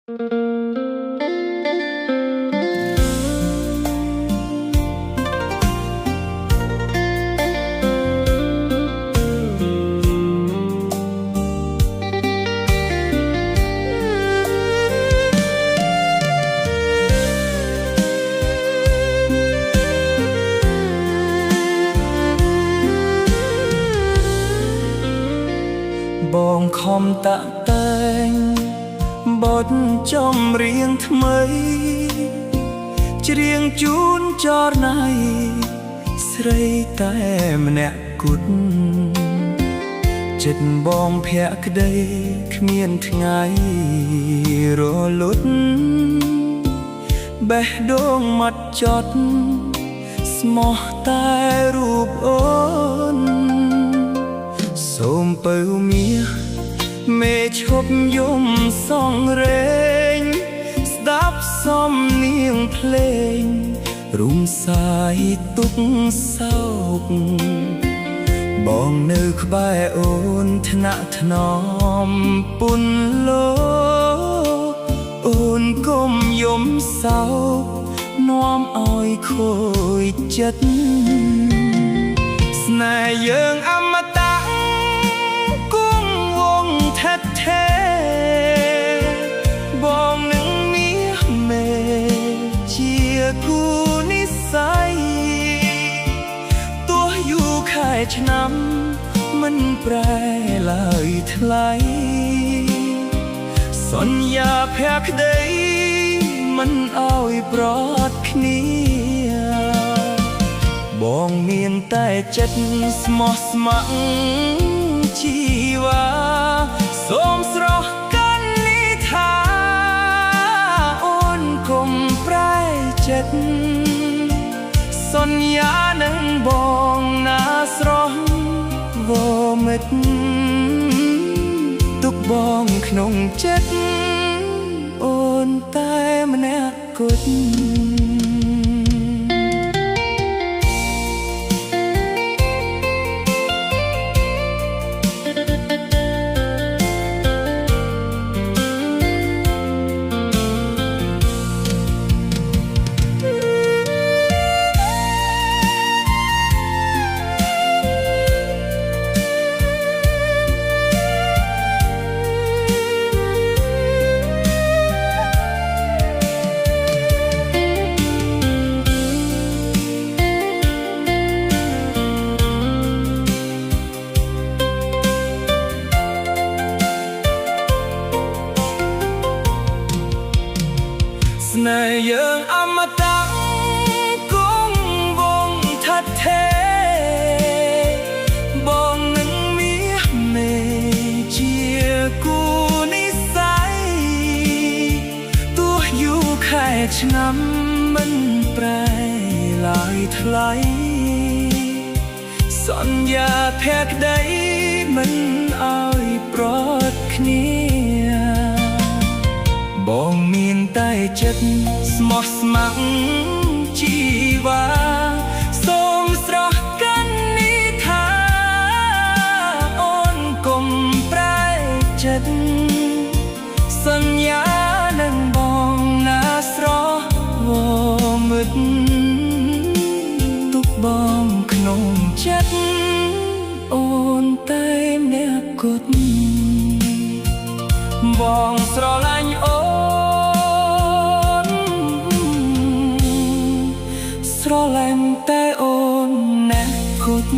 បងខំតាក់តែងបទចម្រៀងថ្មីច្រៀងជូនចរណៃស្រីតែម្នាក់គត់ចិត្តបងភក្តីគ្មានថ្ងៃរលត់បេះដូងម៉ត់ចត់ស្មោះតែរូបអូនសូមពៅមាសមេឈប់យំសងរែងស្ដាប់សំនៀងភ្លេងរុំសាយទុកសោកបងនៅក្បែរអូនថ្នាក់ថ្នមពុនលោអូនកុំយំសោកនាំឲ្យខូចចិត្តស្នេហ៍យើងអមតៈគង់វង្សថិតថេរបងនឹងមាសមេជាគូនិស្ស័យទោះយូរខែឆ្នាំមិនប្រែឡើយថ្លៃសន្យាភក្តីមិនឲ្យប្រត់គ្នាបងមានតែចិត្តស្មោះស្ម័គ្រជីវ៉ាសូមស្រស់កាន់នីថាអូនកុំប្រែចិត្តសន្យានឹងបងណាស្រស់វមិត្តទុកបងក្នុងចិត្តអូនតែម្នាក់គត់ស្នេហ៍យើងអមតៈគង់វង្សថិតថេរបងនឹងមាសមេជាគូនិស្ស័យទោះយូរខែឆ្នាំមិនប្រែឡើយថ្លៃសន្យាភក្តីមិនឲ្យប្រត់គ្នាបងមានតែចិត្តស្មោះស្ម័គ្រជីវ៉ាសូមស្រស់កាន់នីថាអូនកុំប្រែចិត្តសន្យានឹងបងណាស្រស់វមិត្តទុកបងក្នុងចិត្តអូនតែអ្នកគត់បងស្រឡាញ់អូនស្រឡាញ់តែអូនអ្នកគត់